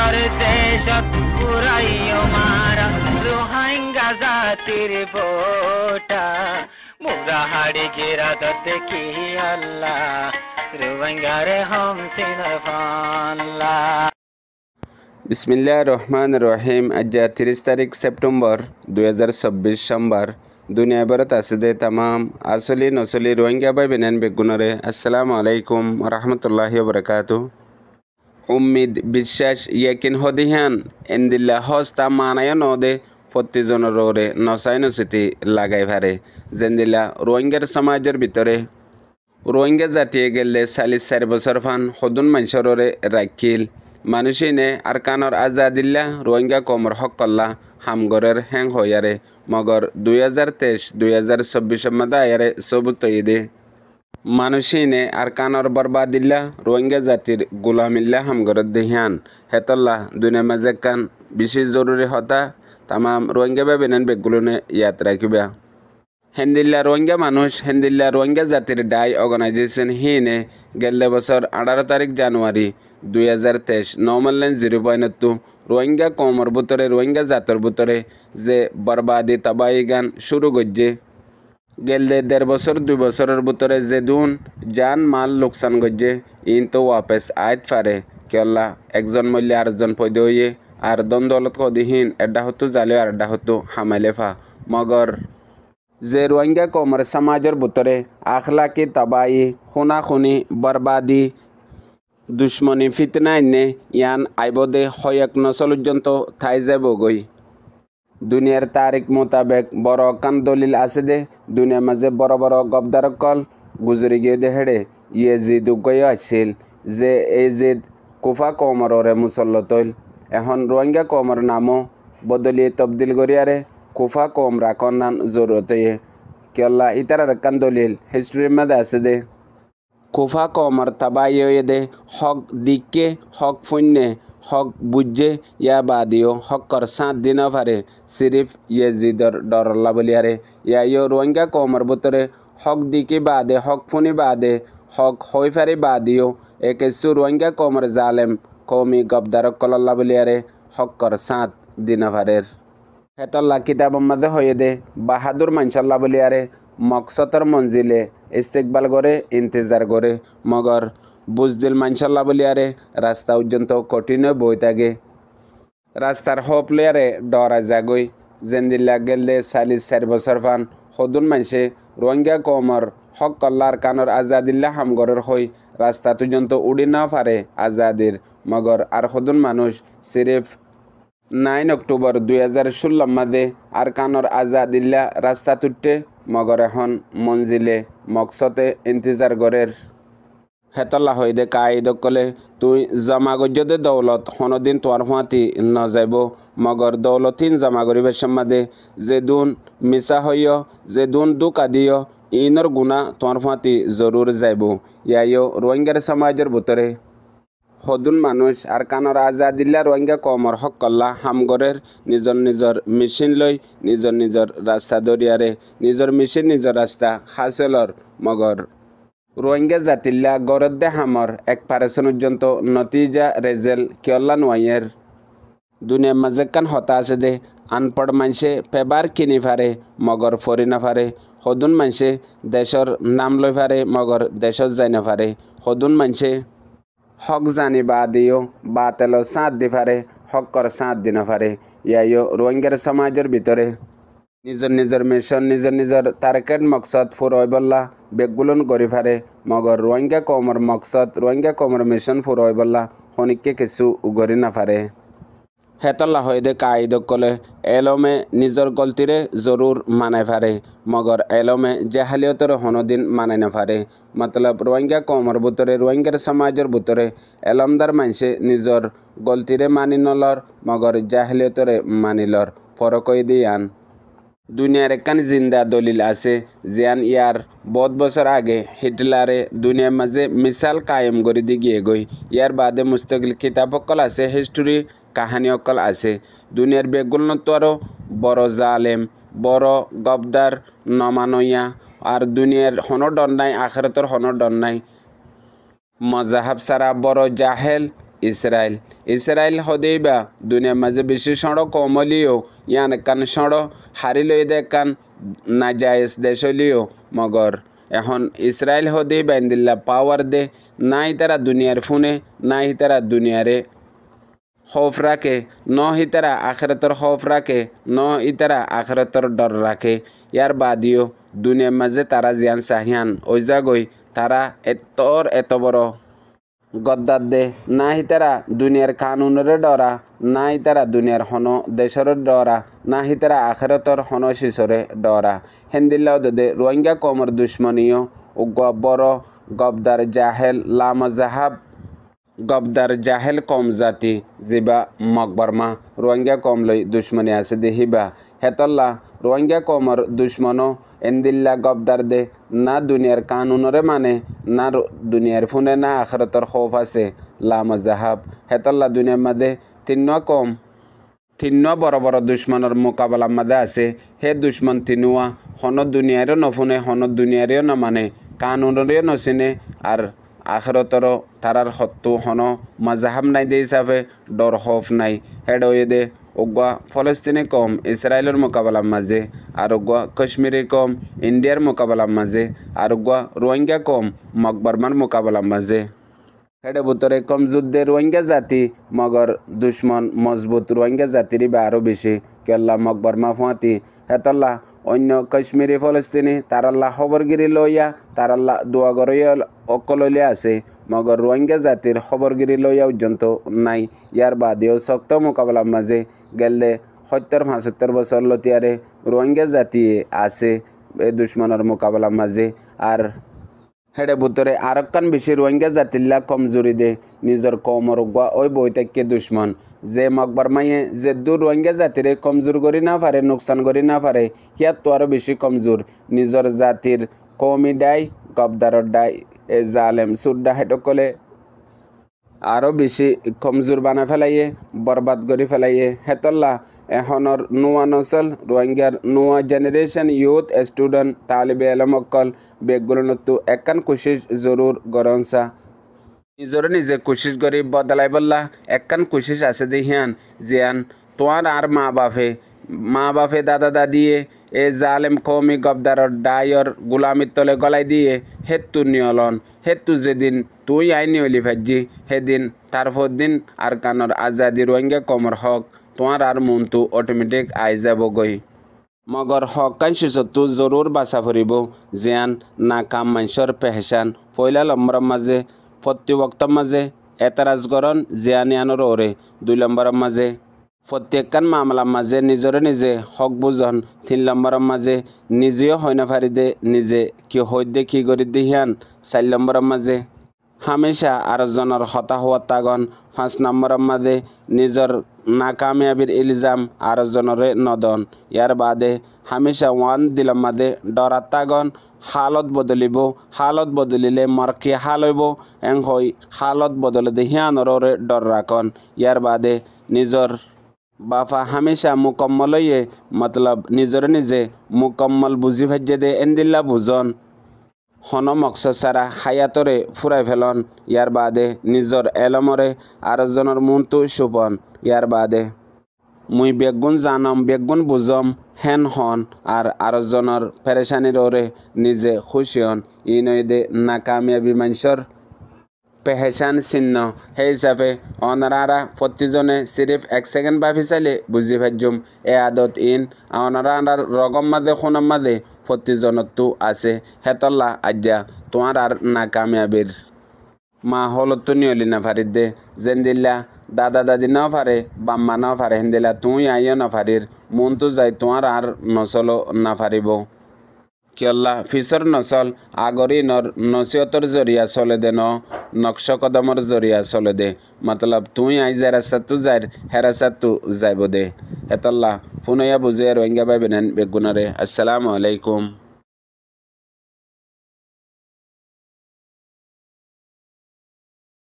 আমার দেশত পুরাইও মারা রোহিঙ্গা জাতির ভোটা মুগা হাড়ি গিরা দেখি আল্লাহ রোহিঙ্গারে হম সিনার ফাল্লা। বিসমিল্লাহির রহমানির রহিম। আজ 30 তারিখ সেপ্টেম্বর 2024 সোমবার। দুনিয়া ভরত আছে তামাম আসলি নসলি রোহিঙ্গা ভাই বেনেন বেগুনরে আসসালামু আলাইকুম রহমতুল্লাহি ওবরাকাতু। উম্মিদ বিশ্বাস ইয়াকিন হদিহান এন্দিল্লা হস্তা মানায় নদে প্রতিজনের রোরে নসাই নসিতি লাগাই ভারে জেন্দিল্লা রোহিঙ্গার সমাজের ভিতরে রোহিঙ্গা জাতিয়ে গেলে 4 বছর ফান সদুন মানুষরে রাখিল মানুষিনে আর কানর আজাদিল্লা রোহিঙ্গা কমর হকল্লা হামগরের হ্যাং হইয়ারে মগর 2023-2024 মাদায়ারে সবুত ঈদে মানুষিনে আর কানর বরবাদিল্লা রোহিঙ্গা জাতির গোলামিল্লা হামগরের দেহিয়ান হেতল্লা দুনিয়া মাঝে কান বেশি জরুরি হতা তামাম রোহিঙ্গা বেবেনেন বেগুলোনে ইয়াত রাখিবা। হেন্দিল্লা রোহিঙ্গা মানুষ হেন্দিল্লা রোহিঙ্গা জাতির ডাই অর্গানাইজেশন হিনে গেলে বছর 18 তারিখ জানুয়ারি 2023 নৌমাল্লেন 0.2 রোহিঙ্গা কমর বুতরে রোহিঙ্গা জাতর বুতরে যে বরবাদি তবাই গান শুরু করছে গেলে 1.5 বছর 2 বছরের বুতরে যে দুন জান মাল লোকসান করছে ইন তো ওয়াপেস আইত পারে কেল্লা একজন মূল্যে আরেকজন পয়দে হইয়ে আর দ্বন্দ্বলত কদিহীন এডা হতো জালে আর এডা হতো হামাইলেফা মগর যে রোহিঙ্গা কমর সমাজের বুতরে আখলাকি তবাই খুনাখুনি বরবাদি দুশ্মনী ফিতনা এনে ইয়ান আইবদে হয়ক নসল পর্যন্ত থাই যাব গই দুনিয়ার তারিখ মোতাবেক বড় কান দলিল আছে দে দুনিয়ার মাঝে বড় বড় গবদারকল গুজরি গিয়ে দে হেড়ে ইয়েজিদ গই আছিল যে এজিদ কুফা কমরে মুসল্লতইল এখন রোহিঙ্গা কমর নামও বদলিয়ে তবদিল করিয়ারে কুফা কম রাখন নান জরুরত কেল্লা ইতার কান দলিল হিস্ট্রির মধ্যে আছে দে কুফা কমর তাবাই দে হক দিকে হক ফুন্যে হক বুঝে ইয়া বাদিও হকর 7 দিন ফারে সিরিফ ইয়েজিদর ডরল্লা বলিয়ারে ইয়া রোহিঙ্গা কমর বুতরে হক দিকে বাদে হক ফুনি বাদে হক হই ফারে বাদিও একেসু রোহিঙ্গা কমর জালেম কৌমি গবদারক কল্লা বলিয়ারে হকর 7 দিন ফারের হেতল্লা কিতাব মধ্যে হয়ে দে বাহাদুর মানসাল্লাহ বলিয়ারে মকসদর মঞ্জিলে ইস্তেকবাল করে ইন্তজার করে মগর বুজদিল মানসাল্লাহ বলিয়ারে রাস্তা পর্যন্ত কঠিন বই থাকে রাস্তার হপ লিয়ারে ডরা যাগই জেন্দিল্লা গেলে 4 বছর ফান সদুন মানসে রোহিঙ্গা কমর হক কল্লার কানর আজাদিল্লা হামগরের হই রাস্তা পর্যন্ত উড়ি না পারে আজাদির মগর আর সদুন মানুষ সিরিফ 9 অক্টোবর 2016 মাদে আর কানর আজাদিল্লা রাস্তা তুটে মগর এখন মঞ্জিলে মকসতে ইন্তজার গরের হেতল্লা হই দে কাইদ কলে তুই জমা গজ্জদে দৌলত হনদিন তোয়ার ফাঁতি ন যাইব মগর দৌলতিন জমা করিবার সম্মাদে যে দুন মিশা হইয় যে দুন দুকা দিয় ইনর গুণা তোয়ার ফাঁতি জরুর যাইব ইয়াইও রোহিঙ্গার সমাজের ভিতরে সদুন মানুষ আর কানর আজাদিল্লা রোহিঙ্গা কমর হক কল্লা হামগরের নিজর নিজর মেশিন লই নিজর নিজর রাস্তা দরিয়ারে নিজর মেশিন নিজর রাস্তা হাসেলর মগর রোহিঙ্গা জাতিল্লা গরদ্দে হামর 1% পর্যন্ত নতিজা রেজেল কেল্লা নোয়াইয়ের দুনিয়ার মাঝে কান হতা আছে দে আনপড় মানুষে পেবার কিনি ফারে মগর ফরি না ফারে সদুন মানুষে দেশর নাম লই ফারে মগর দেশত যাই না ফারে সদুন মানুষে হক জানি বা দিও বাতেল 7 দি ফারে হকর 7 দিন ফারে ইয়াইও রোহিঙ্গার সমাজের ভিতরে নিজর নিজর মিশন নিজর নিজর টার্গেট মকসদ ফুরইবল্লা বেগুলন গরি ফারে মগর রোহিঙ্গা কমর মকসদ রোহিঙ্গা কমর মিশন ফুরইবল্লা হনিকে কিছু উগরি না ফারে হেতল্লা হয়ে দে কাইদ কলে এলমে নিজর গলতিরে জরুর মানাই ফারে মগর এলমে জাহালিয়তর হনদিন মানাই না ফারে মতলব রোহিঙ্গা কমর বুতরে রোহিঙ্গার সমাজের বুতরে এলমদার মানসে নিজর গলতিরে মানি নলর মগর জাহালিয়তরে মানিলর ফরকই দিয়ান দুনিয়ার একখান জিন্দা দলিল আছে জিয়ান ইয়ার বহুত বছর আগে হিটলারে দুনিয়ার মাঝে মিসাল কায়েম করে দি গিয়ে গই ইয়ার বাদে মুস্তকিল কিতাব অকল আছে হিস্টোরি কাহানি অকল আছে দুনিয়ার বেগুলনত আরও বড় জালেম বড় গবদার নমানইয়া আর দুনিয়ার হনর ডর নাই আখেরাতর হনর ডর নাই মজাহাব সারা বড় জাহেল ইসরায়েল ইসরায়েল হদেইবা দুনিয়ার মাঝে বেশি সড়ো কমলিও ইয়ান একান সড়ো হারি লই দে একান নাজায়েজ দেশলিও মগর এখন ইসরায়েল হদেইবা ইন্দিল্লা পাওয়ার দে নাই তারা দুনিয়ার ফোনে নাই তারা দুনিয়ারে খৌফ রাখে ন ইতারা আখেরাতর খৌফ রাখে ন ইতারা আখেরাতর ডর রাখে ইয়ার বাদিও দুনিয়ার মাঝে তারা জিয়ান চাহিয়ান ওই জাগই তারা এত বড় গদ্দার দে না তারা দুনিয়ার কানুনের ডরা না তারা দুনিয়ার হন দেশের ডরা না তারা আখেরাতর হন শিশরে ডরা হেন্দিল্লাও দে রোহিঙ্গা কমর দুশ্মনীয় ও বড় গবদার জাহেল লামা জাহাব গবদার জাহেল কম জাতি জিবা মকবরমা রোহিঙ্গা কম লই দুশ্মনী আছে দেহিবা হেতল্লা রোহিঙ্গা কমর দুশ্মনো এন্দিল্লা গবদার দে না দুনিয়ার কানুনরে মানে না দুনিয়ার ফুনে না আখরাতর খৌফ আছে লামা জাহাব হেতল্লা দুনিয়ার মাঝে তিন্ন বড় বড় দুশ্মনের মোকাবেলার মাঝে আছে হে দুশ্মন তিনুয়া হন দুনিয়ারও নফুনে হন দুনিয়ারেও না মানে কানুনরেও নচিনে আর আখরতর তারার সত্তু হন মাজাহাব নাই দে হিসাবে ডর খৌফ নাই হেড হয়ে দে ওগুয়া ফলস্তিনি কম ইসরায়েলের মোকাবেলার মাঝে আর ওগুয়া কাশ্মীরি কম ইন্ডিয়ার মোকাবেলার মাঝে আর ওগুয়া রোহিঙ্গা কম মকবরমার মোকাবেলার মাঝে হেডে ভিতরে কম যুদ্ধে রোহিঙ্গা জাতি মগর দুশ্মন মজবুত রোহিঙ্গা জাতিরই বা আরও বেশি কেল্লা মকবরমা ফুয়াতি হেতল্লা অন্য কাশ্মীরি ফলস্তিনি তারাল্লা খবরগিরি লইয়া তারাল্লা দোয়া গরইয়া অকললে আছে মগর রোহিঙ্গা জাতির খবরগিরি লইয়া পর্যন্ত নাই ইয়ার বাদেও শক্ত মোকাবেলার মাঝে গেলে ৭০-৭৫ বছর লতিয়ারে রোহিঙ্গা জাতি আছে এই দুশ্মনের মোকাবেলার মাঝে আর হেডে ভিতরে আরকান বেশি রোহিঙ্গা জাতিল্লা কমজোরি দে নিজের কমর ওই বইতাক্যে দুশ্মন যে মকবর মাইয়ে যে দূর রোহিঙ্গা জাতিরে কমজোর করি না পারে নোকসান করি না পারে হিয়ার তো আরও বেশি কমজোর নিজের জাতির কমি ডাই গবদারর ডাই এ জালেম সুড্ডা হেটকলে আরও বেশি কমজোর বানা ফেলাইয়ে বরবাদ করে ফেলাইয়ে হেতল্লা এখনের নোয়া নসল রোহিঙ্গার নোয়া জেনারেশন ইউথ স্টুডেন্ট তালিবে এলম অকল বেগুলো একান কোশিশ জরুর গরমসা নিজরে নিজে কোশিশ করি বদলাই বললা একান কোশিশ আছে দেহিয়ান জিয়ান তোমার আর মা বাপে দাদা দাদিয়ে এ জালেম কৌমি গবদারর ডায়র গোলামির তলে গলাই দিয়ে হেতু নিয়লন হেতু যেদিন তুই আইনি হলি ভাজি সেদিন তারপর দিন আর কানর আজাদি রোহিঙ্গা কমর হক তোমার আর মনটো অটোমেটিক আই যাব গই মগর হক কাইসতু জরুর বাসা ফুরিব জিয়ান না কাম মানসর পেহচান পয়লা নম্বরের মাঝে প্রতি বক্তর মাঝে এতারাজ গরণ জিয়ানিয়ানোর ওরে ২ নম্বরের মাঝে প্রত্যেকখান মামলার মাঝে নিজরে নিজে হক বুঝন ৩ নম্বরের মাঝে নিজেও হয় না পারি দে নিজে কি হইদে কি করি দিহিয়ান ৪ নম্বরের মাঝে হামেশা আরেকজনের হতা হওয়ার তাগন ৫ নম্বরের মাঝে নিজের নাকামিয়াবির ইলজাম আরেকজনরে নদন ইয়ার বাদে হামেশা ওয়ান দিলাম মাঝে ডরার তাগন হালত বদলিলে মরকি হাল হইব এং হই হালত বদলে দেহিয়ানরে ডর রাখন ইয়ার বাদে নিজর বাফা হামেশা মুকম্মল হইয়ে মতলব নিজরে নিজে মুকম্মল বুঝি ভাজ্যে দে এন্দিল্লা বুঝন হন মকসদ সারা হায়াতরে ফুরাই ফেলন ইয়ার বাদে নিজর এলমরে আরেকজনের মনটো সুপন ইয়ার বাদে মুই বেগুন জানম বেগুন বুঝম হেন হন আর আরেকজনের পেরেশানির ওরে নিজে খুশি হন ই নয় দে নাকামিয়াবি মানুষের পেহেচান চিহ্ন সেই হিসাবে অনারা প্রতিজনে সিরিফ ১ সেকেন্ড ভাবি চাইলে বুঝি ভাজ্যম এ আদত অনারা রগম মাঝে খুনাম মাঝে প্রতিজনতো আছে হেতল্লা আজ্ঞা তোমার আর নাকামিয়াবির মা হলতো নিয়লি না ফারিদ দে যেন দিল্লা দাদা দাদি নাও পারে বাম্মা নাও পারে হেন্দিলা তুই আইও না ফারির মন তো যাই তোমার আর নচলো না ফারিব কিয়ল্লা ফিসর নচল আগরি নসিহতর জরিয়া চলে দে নকশ কদমর জরিয়া চলে দে মতলব তুই আই যে রাস্তাতো যাই হে রাস্তাতো যাইব দে হেতল্লা ফুনয়া বুঝে রোহিঙ্গা ভাই বেনেন বেগুনরে আসসালামু আলাইকুম।